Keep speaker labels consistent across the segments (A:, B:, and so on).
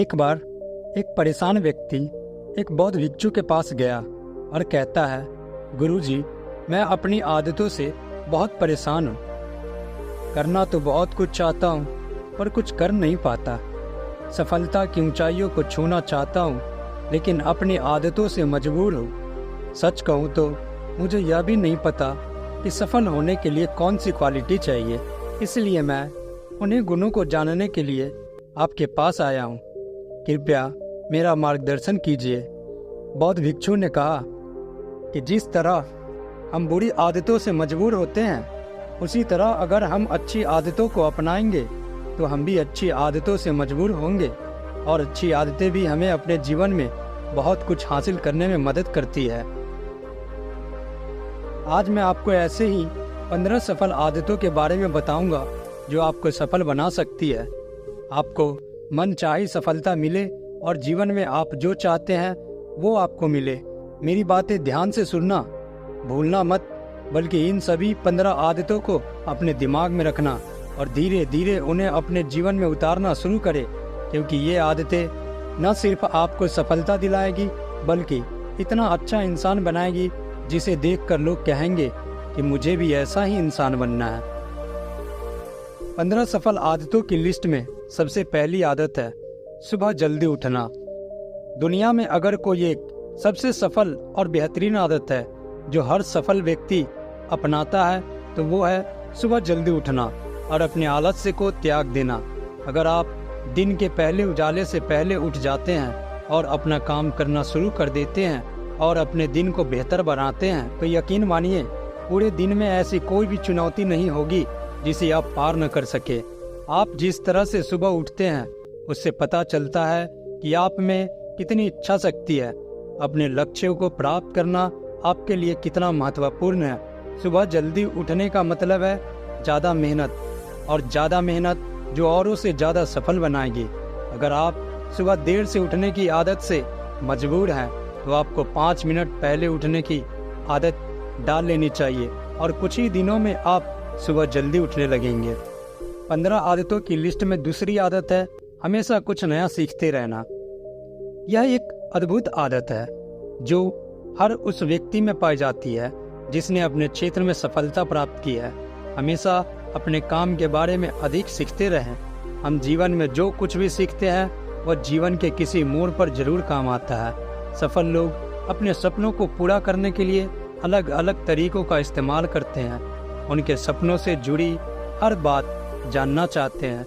A: एक बार एक परेशान व्यक्ति एक बौद्ध भिक्षु के पास गया और कहता है, गुरुजी, मैं अपनी आदतों से बहुत परेशान हूँ। करना तो बहुत कुछ चाहता हूँ पर कुछ कर नहीं पाता। सफलता की ऊंचाइयों को छूना चाहता हूँ लेकिन अपनी आदतों से मजबूर हूँ। सच कहूँ तो मुझे यह भी नहीं पता कि सफल होने के लिए कौन सी क्वालिटी चाहिए, इसलिए मैं उन्हीं गुणों को जानने के लिए आपके पास आया हूँ। कृपया मेरा मार्गदर्शन कीजिए। बौद्ध भिक्षु ने कहा कि जिस तरह हम बुरी आदतों से मजबूर होते हैं, उसी तरह अगर हम अच्छी आदतों को अपनाएंगे तो हम भी अच्छी आदतों से मजबूर होंगे, और अच्छी आदतें भी हमें अपने जीवन में बहुत कुछ हासिल करने में मदद करती है। आज मैं आपको ऐसे ही 15 सफल आदतों के बारे में बताऊंगा जो आपको सफल बना सकती है। आपको मनचाही सफलता मिले और जीवन में आप जो चाहते हैं वो आपको मिले। मेरी बातें ध्यान से सुनना, भूलना मत, बल्कि इन सभी 15 आदतों को अपने दिमाग में रखना और धीरे धीरे उन्हें अपने जीवन में उतारना शुरू करें, क्योंकि ये आदतें न सिर्फ आपको सफलता दिलाएगी बल्कि इतना अच्छा इंसान बनाएगी जिसे देखकर लोग कहेंगे कि मुझे भी ऐसा ही इंसान बनना है। 15 सफल आदतों की लिस्ट में सबसे पहली आदत है सुबह जल्दी उठना। दुनिया में अगर कोई एक सबसे सफल और बेहतरीन आदत है जो हर सफल व्यक्ति अपनाता है तो वो है सुबह जल्दी उठना और अपने आलस्य को त्याग देना। अगर आप दिन के पहले उजाले से पहले उठ जाते हैं और अपना काम करना शुरू कर देते हैं और अपने दिन को बेहतर बनाते हैं तो यकीन मानिए पूरे दिन में ऐसी कोई भी चुनौती नहीं होगी जिसे आप पार न कर सके। आप जिस तरह से सुबह उठते हैं उससे पता चलता है कि आप में कितनी इच्छा शक्ति है। अपने लक्ष्यों को प्राप्त करना आपके लिए कितना महत्वपूर्ण है। सुबह जल्दी उठने का मतलब है ज़्यादा मेहनत, और ज़्यादा मेहनत जो औरों से ज़्यादा सफल बनाएगी। अगर आप सुबह देर से उठने की आदत से मजबूर हैं तो आपको 5 मिनट पहले उठने की आदत डाल लेनी चाहिए और कुछ ही दिनों में आप सुबह जल्दी उठने लगेंगे। 15 आदतों की लिस्ट में दूसरी आदत है हमेशा कुछ नया सीखते रहना। यह एक अद्भुत आदत है जो हर उस व्यक्ति में पाई जाती है जिसने अपने क्षेत्र में सफलता प्राप्त की है। हमेशा अपने काम के बारे में अधिक सीखते रहें। हम जीवन में जो कुछ भी सीखते हैं वह जीवन के किसी मोड़ पर जरूर काम आता है। सफल लोग अपने सपनों को पूरा करने के लिए अलग अलग तरीकों का इस्तेमाल करते हैं। उनके सपनों से जुड़ी हर बात जानना चाहते हैं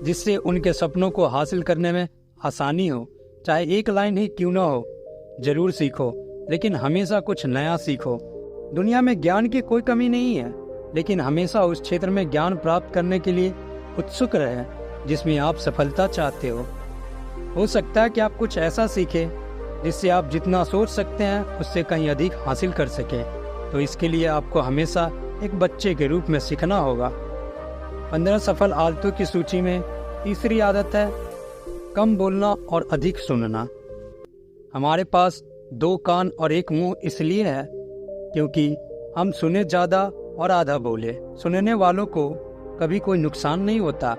A: जिससे उनके सपनों को हासिल करने में आसानी हो। चाहे एक लाइन ही क्यों न हो, जरूर सीखो, लेकिन हमेशा कुछ नया सीखो। दुनिया में ज्ञान की कोई कमी नहीं है, लेकिन हमेशा उस क्षेत्र में ज्ञान प्राप्त करने के लिए उत्सुक रहें जिसमें आप सफलता चाहते हो सकता है कि आप कुछ ऐसा सीखें जिससे आप जितना सोच सकते हैं उससे कहीं अधिक हासिल कर सकें। तो इसके लिए आपको हमेशा एक बच्चे के रूप में सीखना होगा। 15 सफल आदतों की सूची में तीसरी आदत है कम बोलना और अधिक सुनना। हमारे पास 2 कान और 1 मुंह इसलिए है क्योंकि हम सुने ज़्यादा और आधा बोले। सुनने वालों को कभी कोई नुकसान नहीं होता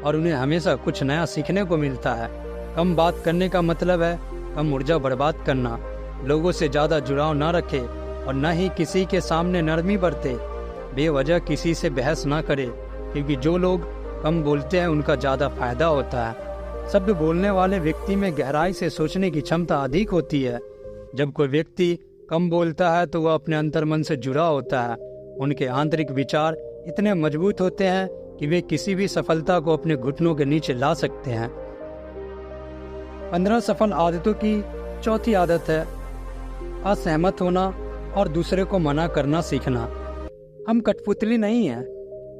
A: और उन्हें हमेशा कुछ नया सीखने को मिलता है। कम बात करने का मतलब है कम ऊर्जा बर्बाद करना। लोगों से ज़्यादा जुड़ाव न रखे और न ही किसी के सामने नरमी बरते। बेवजह किसी से बहस ना करे, क्योंकि जो लोग कम बोलते हैं उनका ज़्यादा फायदा होता है। शब्द बोलने वाले व्यक्ति में गहराई से सोचने की क्षमता अधिक होती है। जब कोई व्यक्ति कम बोलता है तो वह अपने अंतर्मन से जुड़ा होता है। उनके आंतरिक विचार इतने मजबूत होते हैं कि वे किसी भी सफलता को अपने घुटनों के नीचे ला सकते हैं। 15 सफल आदतों की चौथी आदत है असहमत होना और दूसरे को मना करना सीखना। हम कठपुतली नहीं हैं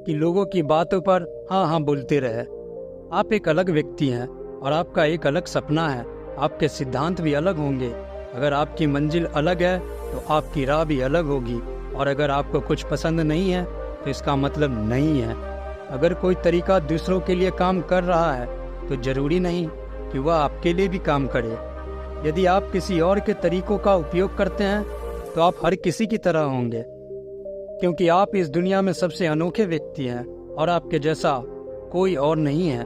A: कि लोगों की बातों पर हाँ हाँ बोलते रहे। आप एक अलग व्यक्ति हैं और आपका एक अलग सपना है। आपके सिद्धांत भी अलग होंगे। अगर आपकी मंजिल अलग है तो आपकी राह भी अलग होगी, और अगर आपको कुछ पसंद नहीं है तो इसका मतलब नहीं है। अगर कोई तरीका दूसरों के लिए काम कर रहा है तो जरूरी नहीं कि वह आपके लिए भी काम करे। यदि आप किसी और के तरीकों का उपयोग करते हैं तो आप हर किसी की तरह होंगे, क्योंकि आप इस दुनिया में सबसे अनोखे व्यक्ति हैं और आपके जैसा कोई और नहीं है।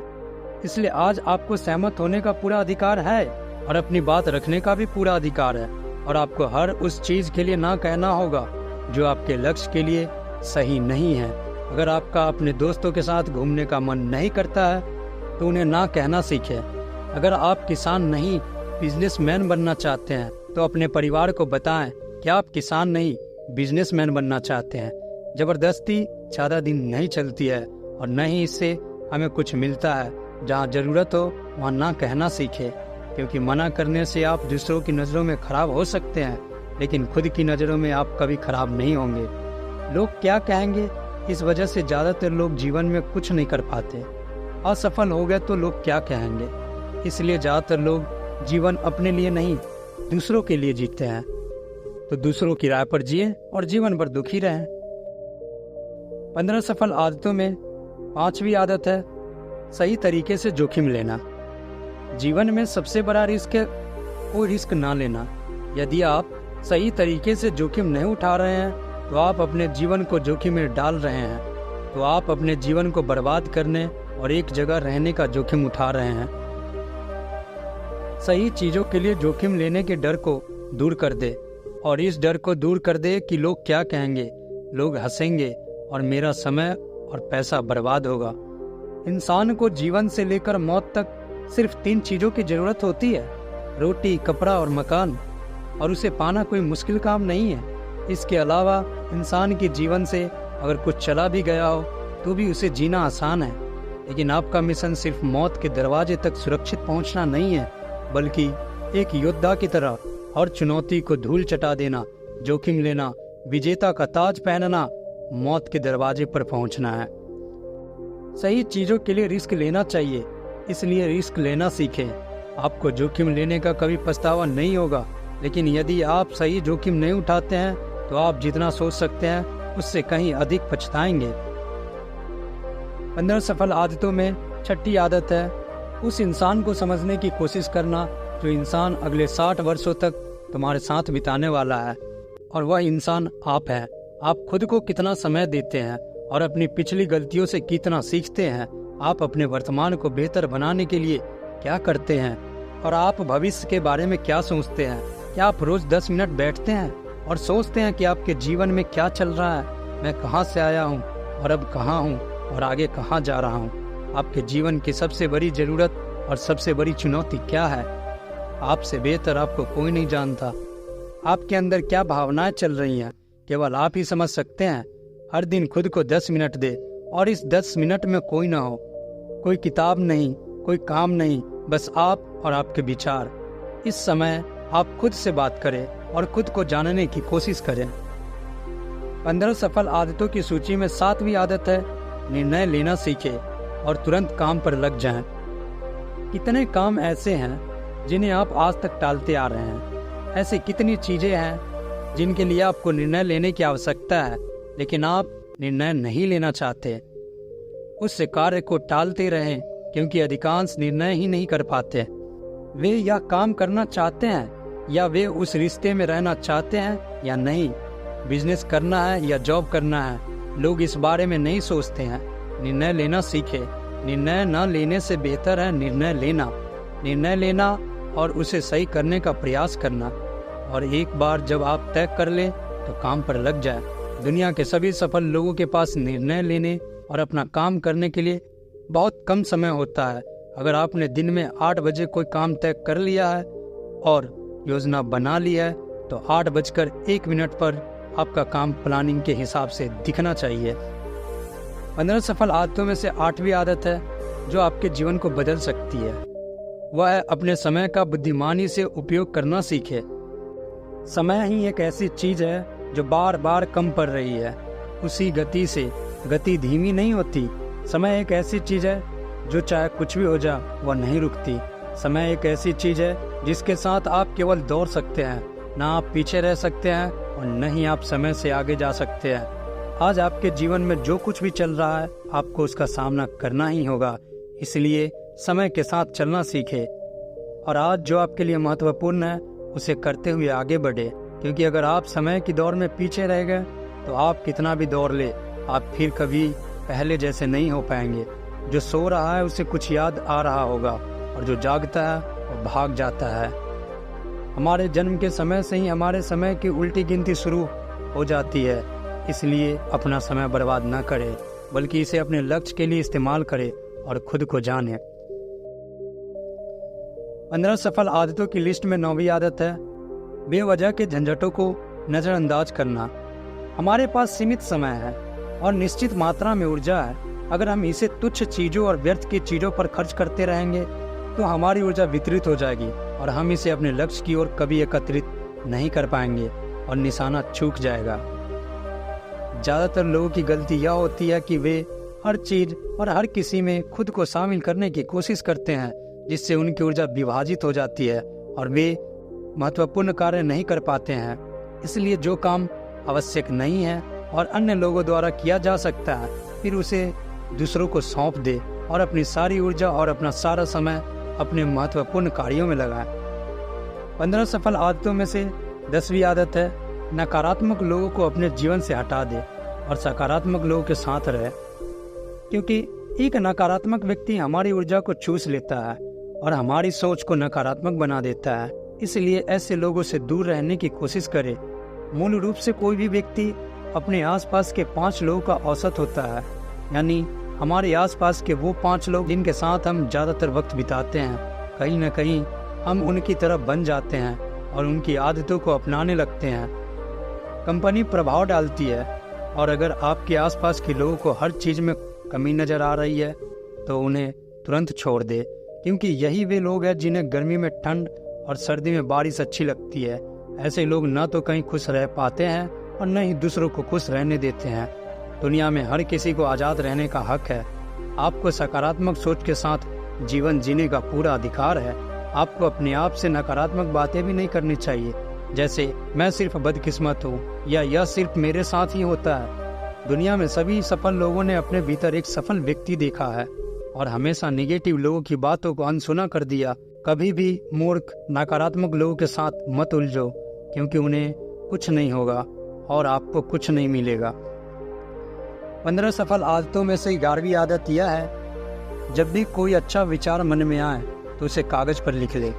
A: इसलिए आज आपको सहमत होने का पूरा अधिकार है और अपनी बात रखने का भी पूरा अधिकार है। और आपको हर उस चीज के लिए ना कहना होगा जो आपके लक्ष्य के लिए सही नहीं है। अगर आपका अपने दोस्तों के साथ घूमने का मन नहीं करता है तो उन्हें ना कहना सीखें। अगर आप किसान नहीं बिजनेसमैन बनना चाहते हैं तो अपने परिवार को बताएं कि आप किसान नहीं बिजनेसमैन बनना चाहते हैं। जबरदस्ती ज़्यादा दिन नहीं चलती है और न ही इससे हमें कुछ मिलता है। जहाँ ज़रूरत हो वहाँ ना कहना सीखें, क्योंकि मना करने से आप दूसरों की नज़रों में खराब हो सकते हैं, लेकिन खुद की नज़रों में आप कभी खराब नहीं होंगे। लोग क्या कहेंगे, इस वजह से ज़्यादातर लोग जीवन में कुछ नहीं कर पाते। असफल हो गए तो लोग क्या कहेंगे, इसलिए ज़्यादातर लोग जीवन अपने लिए नहीं दूसरों के लिए जीते हैं। तो दूसरों की राय पर जिए और जीवन भर दुखी रहें। 15 सफल आदतों में 5वीं आदत है सही तरीके से जोखिम लेना। जीवन में सबसे बड़ा रिस्क है कोई रिस्क ना लेना। यदि आप सही तरीके से जोखिम नहीं उठा रहे हैं तो आप अपने जीवन को जोखिम में डाल रहे हैं। तो आप अपने जीवन को बर्बाद करने और एक जगह रहने का जोखिम उठा रहे हैं। सही चीजों के लिए जोखिम लेने के डर को दूर कर दे, और इस डर को दूर कर दे कि लोग क्या कहेंगे, लोग हंसेंगे और मेरा समय और पैसा बर्बाद होगा। इंसान को जीवन से लेकर मौत तक सिर्फ 3 चीजों की जरूरत होती है, रोटी, कपड़ा और मकान, और उसे पाना कोई मुश्किल काम नहीं है। इसके अलावा इंसान के जीवन से अगर कुछ चला भी गया हो तो भी उसे जीना आसान है। लेकिन आपका मिशन सिर्फ मौत के दरवाजे तक सुरक्षित पहुंचना नहीं है, बल्कि एक योद्धा की तरह हर चुनौती को धूल चटा देना, जोखिम लेना, विजेता का ताज पहनना, मौत के दरवाजे पर पहुंचना है। सही चीजों के लिए रिस्क लेना चाहिए, इसलिए रिस्क लेना सीखें। आपको जोखिम लेने का कभी पछतावा नहीं होगा, लेकिन यदि आप सही जोखिम नहीं उठाते हैं तो आप जितना सोच सकते हैं उससे कहीं अधिक पछताएंगे। 15 सफल आदतों में 6ठी आदत है उस इंसान को समझने की कोशिश करना जो इंसान अगले 60 वर्षों तक तुम्हारे साथ बिताने वाला है, और वह इंसान आप है। आप खुद को कितना समय देते हैं और अपनी पिछली गलतियों से कितना सीखते हैं। आप अपने वर्तमान को बेहतर बनाने के लिए क्या करते हैं और आप भविष्य के बारे में क्या सोचते हैं। क्या आप रोज 10 मिनट बैठते हैं और सोचते हैं कि आपके जीवन में क्या चल रहा है, मैं कहाँ से आया हूँ और अब कहाँ हूँ और आगे कहाँ जा रहा हूँ। आपके जीवन की सबसे बड़ी जरूरत और सबसे बड़ी चुनौती क्या है। आपसे बेहतर आपको कोई नहीं जानता। आपके अंदर क्या भावनाएं चल रही हैं केवल आप ही समझ सकते हैं। हर दिन खुद को 10 मिनट दे, और इस 10 मिनट में कोई ना हो, कोई किताब नहीं, कोई काम नहीं, बस आप और आपके विचार। इस समय आप खुद से बात करें और खुद को जानने की कोशिश करें। 15 सफल आदतों की सूची में 7वीं आदत है निर्णय लेना सीखें और तुरंत काम पर लग जाएं। कितने काम ऐसे हैं जिन्हें आप आज तक टालते आ रहे हैं। ऐसी कितनी चीजें हैं जिनके लिए आपको निर्णय लेने की आवश्यकता है, लेकिन आप निर्णय नहीं लेना चाहते। उस कार्य को टालते रहें, क्योंकि अधिकांश निर्णय ही नहीं कर पाते। वे या काम करना चाहते हैं या वे उस रिश्ते में रहना चाहते हैं या नहीं, बिजनेस करना है या जॉब करना है, लोग इस बारे में नहीं सोचते हैं। निर्णय लेना सीखे। निर्णय न लेने से बेहतर है निर्णय लेना। निर्णय लेना और उसे सही करने का प्रयास करना, और एक बार जब आप तय कर लें तो काम पर लग जाए। दुनिया के सभी सफल लोगों के पास निर्णय लेने और अपना काम करने के लिए बहुत कम समय होता है। अगर आपने दिन में 8 बजे कोई काम तय कर लिया है और योजना बना ली है तो 8:01 पर आपका काम प्लानिंग के हिसाब से दिखना चाहिए। 15 सफल आदतों में से 8वीं आदत है जो आपके जीवन को बदल सकती है, वह है अपने समय का बुद्धिमानी से उपयोग करना सीखे। समय ही एक ऐसी चीज है जो बार बार कम पड़ रही है, उसी गति से। गति धीमी नहीं होती। समय एक ऐसी चीज है जो चाहे कुछ भी हो जाए वह नहीं रुकती। समय एक ऐसी चीज है जिसके साथ आप केवल दौड़ सकते हैं, ना आप पीछे रह सकते हैं और न ही आप समय से आगे जा सकते हैं। आज आपके जीवन में जो कुछ भी चल रहा है आपको उसका सामना करना ही होगा, इसलिए समय के साथ चलना सीखे और आज जो आपके लिए महत्वपूर्ण है उसे करते हुए आगे बढ़े। क्योंकि अगर आप समय की दौड़ में पीछे रह गए तो आप कितना भी दौड़ ले, आप फिर कभी पहले जैसे नहीं हो पाएंगे। जो सो रहा है उसे कुछ याद आ रहा होगा और जो जागता है वो भाग जाता है। हमारे जन्म के समय से ही हमारे समय की उल्टी गिनती शुरू हो जाती है। इसलिए अपना समय बर्बाद न करें, बल्कि इसे अपने लक्ष्य के लिए इस्तेमाल करें और खुद को जानें। 15 सफल आदतों की लिस्ट में 9वीं आदत है बेवजह के झंझटों को नज़रअंदाज करना। हमारे पास सीमित समय है और निश्चित मात्रा में ऊर्जा है। अगर हम इसे तुच्छ चीज़ों और व्यर्थ की चीज़ों पर खर्च करते रहेंगे तो हमारी ऊर्जा वितरित हो जाएगी और हम इसे अपने लक्ष्य की ओर कभी एकत्रित नहीं कर पाएंगे और निशाना चूक जाएगा। ज़्यादातर लोगों की गलती यह होती है कि वे हर चीज़ और हर किसी में खुद को शामिल करने की कोशिश करते हैं, जिससे उनकी ऊर्जा विभाजित हो जाती है और वे महत्वपूर्ण कार्य नहीं कर पाते हैं। इसलिए जो काम आवश्यक नहीं है और अन्य लोगों द्वारा किया जा सकता है, फिर उसे दूसरों को सौंप दे और अपनी सारी ऊर्जा और अपना सारा समय अपने महत्वपूर्ण कार्यों में लगाएं। 15 सफल आदतों में से 10वीं आदत है नकारात्मक लोगों को अपने जीवन से हटा दे और सकारात्मक लोगों के साथ रहे, क्योंकि एक नकारात्मक व्यक्ति हमारी ऊर्जा को चूस लेता है और हमारी सोच को नकारात्मक बना देता है। इसलिए ऐसे लोगों से दूर रहने की कोशिश करें। मूल रूप से कोई भी व्यक्ति अपने आसपास के 5 लोगों का औसत होता है, यानी हमारे आसपास के वो 5 लोग जिनके साथ हम ज़्यादातर वक्त बिताते हैं। कहीं न कहीं हम उनकी तरफ बन जाते हैं और उनकी आदतों को अपनाने लगते हैं। कंपनी प्रभाव डालती है और अगर आपके आसपास के लोगों को हर चीज़ में कमी नज़र आ रही है तो उन्हें तुरंत छोड़ दे, क्योंकि यही वे लोग हैं जिन्हें गर्मी में ठंड और सर्दी में बारिश अच्छी लगती है। ऐसे लोग न तो कहीं खुश रह पाते हैं और न ही दूसरों को खुश रहने देते हैं। दुनिया में हर किसी को आज़ाद रहने का हक है। आपको सकारात्मक सोच के साथ जीवन जीने का पूरा अधिकार है। आपको अपने आप से नकारात्मक बातें भी नहीं करनी चाहिए, जैसे मैं सिर्फ बदकिस्मत हूँ या यह सिर्फ मेरे साथ ही होता है। दुनिया में सभी सफल लोगों ने अपने भीतर एक सफल व्यक्ति देखा है और हमेशा नेगेटिव लोगों की बातों को अनसुना कर दिया। कभी भी मूर्ख नकारात्मक लोगों के साथ मत उलझो, क्योंकि उन्हें कुछ नहीं होगा और आपको कुछ नहीं मिलेगा। 15 सफल आदतों में से 11वीं आदत यह है जब भी कोई अच्छा विचार मन में आए तो उसे कागज पर लिख ले।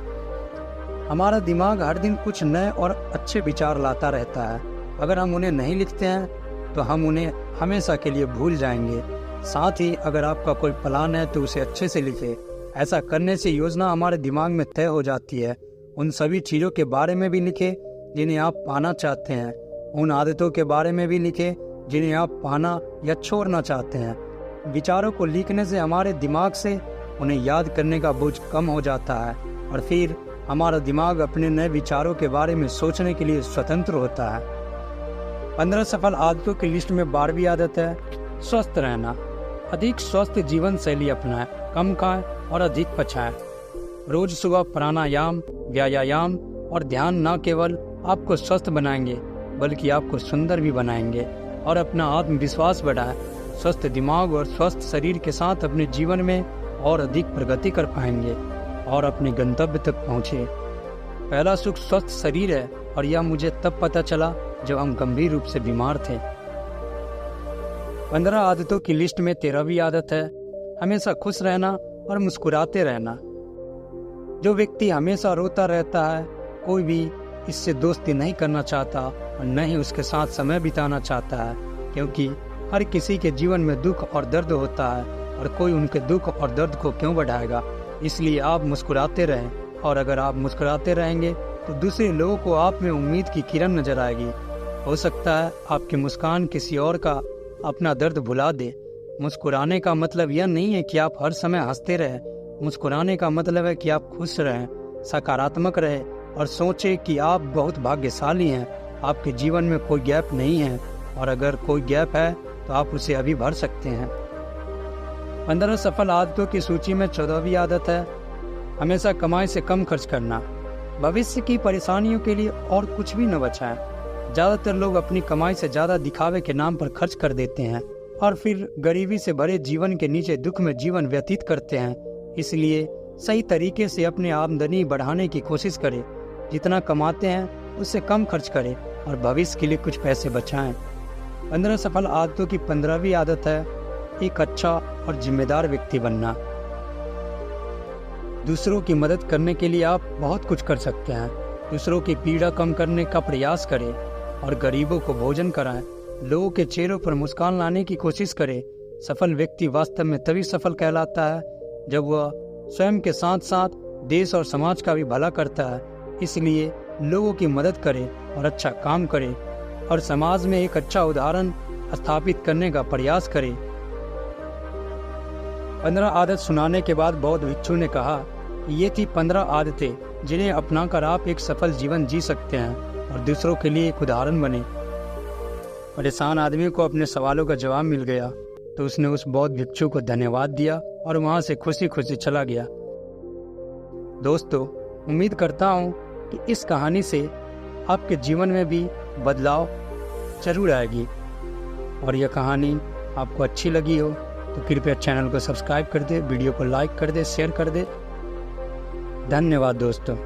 A: हमारा दिमाग हर दिन कुछ नए और अच्छे विचार लाता रहता है। अगर हम उन्हें नहीं लिखते हैं तो हम उन्हें हमेशा के लिए भूल जाएंगे। साथ ही अगर आपका कोई प्लान है तो उसे अच्छे से लिखें। ऐसा करने से योजना हमारे दिमाग में तय हो जाती है। उन सभी चीज़ों के बारे में भी लिखें जिन्हें आप पाना चाहते हैं। उन आदतों के बारे में भी लिखें जिन्हें आप पाना या छोड़ना चाहते हैं। विचारों को लिखने से हमारे दिमाग से उन्हें याद करने का बोझ कम हो जाता है और फिर हमारा दिमाग अपने नए विचारों के बारे में सोचने के लिए स्वतंत्र होता है। 15 सफल आदतों की लिस्ट में 12वीं आदत है स्वस्थ रहना। अधिक स्वस्थ जीवन शैली अपनाएं, कम खाएं और अधिक पचाएं। रोज सुबह प्राणायाम, व्यायाम और ध्यान न केवल आपको स्वस्थ बनाएंगे बल्कि आपको सुंदर भी बनाएंगे और अपना आत्मविश्वास बढ़ाएं। स्वस्थ दिमाग और स्वस्थ शरीर के साथ अपने जीवन में और अधिक प्रगति कर पाएंगे और अपने गंतव्य तक पहुँचे। पहला सुख स्वस्थ शरीर है और यह मुझे तब पता चला जब हम गंभीर रूप से बीमार थे। 15 आदतों की लिस्ट में 13वीं आदत है हमेशा खुश रहना और मुस्कुराते रहना। जो व्यक्ति हमेशा रोता रहता है, कोई भी इससे दोस्ती नहीं करना चाहता और न ही उसके साथ समय बिताना चाहता है, क्योंकि हर किसी के जीवन में दुख और दर्द होता है और कोई उनके दुख और दर्द को क्यों बढ़ाएगा। इसलिए आप मुस्कुराते रहें, और अगर आप मुस्कुराते रहेंगे तो दूसरे लोगों को आप में उम्मीद की किरण नजर आएगी। हो सकता है आपकी मुस्कान किसी और का अपना दर्द भुला दे। मुस्कुराने का मतलब यह नहीं है कि आप हर समय हंसते रहें। मुस्कुराने का मतलब है कि आप खुश रहें, सकारात्मक रहें और सोचें कि आप बहुत भाग्यशाली हैं। आपके जीवन में कोई गैप नहीं है और अगर कोई गैप है तो आप उसे अभी भर सकते हैं। 15 सफल आदतों की सूची में 14वीं आदत है हमेशा कमाई से कम खर्च करना। भविष्य की परेशानियों के लिए और कुछ भी न बचाएं। ज़्यादातर लोग अपनी कमाई से ज़्यादा दिखावे के नाम पर खर्च कर देते हैं और फिर गरीबी से भरे जीवन के नीचे दुख में जीवन व्यतीत करते हैं। इसलिए सही तरीके से अपनी आमदनी बढ़ाने की कोशिश करें। जितना कमाते हैं उससे कम खर्च करें और भविष्य के लिए कुछ पैसे बचाएं। 15 सफल आदतों की 15वीं आदत है एक अच्छा और जिम्मेदार व्यक्ति बनना। दूसरों की मदद करने के लिए आप बहुत कुछ कर सकते हैं। दूसरों की पीड़ा कम करने का प्रयास करें और गरीबों को भोजन कराएं। लोगों के चेहरों पर मुस्कान लाने की कोशिश करें। सफल व्यक्ति वास्तव में तभी सफल कहलाता है जब वह स्वयं के साथ साथ देश और समाज का भी भला करता है। इसलिए लोगों की मदद करें और अच्छा काम करें और समाज में एक अच्छा उदाहरण स्थापित करने का प्रयास करें। 15 आदत सुनाने के बाद बौद्ध भिक्षु ने कहा कि ये थी 15 आदतें जिन्हें अपनाकर आप एक सफल जीवन जी सकते हैं और दूसरों के लिए एक उदाहरण बने। परेशान आदमी को अपने सवालों का जवाब मिल गया तो उसने उस बौद्ध भिक्षु को धन्यवाद दिया और वहां से खुशी खुशी चला गया। दोस्तों, उम्मीद करता हूँ कि इस कहानी से आपके जीवन में भी बदलाव जरूर आएगी और यह कहानी आपको अच्छी लगी हो तो कृपया चैनल को सब्सक्राइब कर दे, वीडियो को लाइक कर दे, शेयर कर दे। धन्यवाद दोस्तों।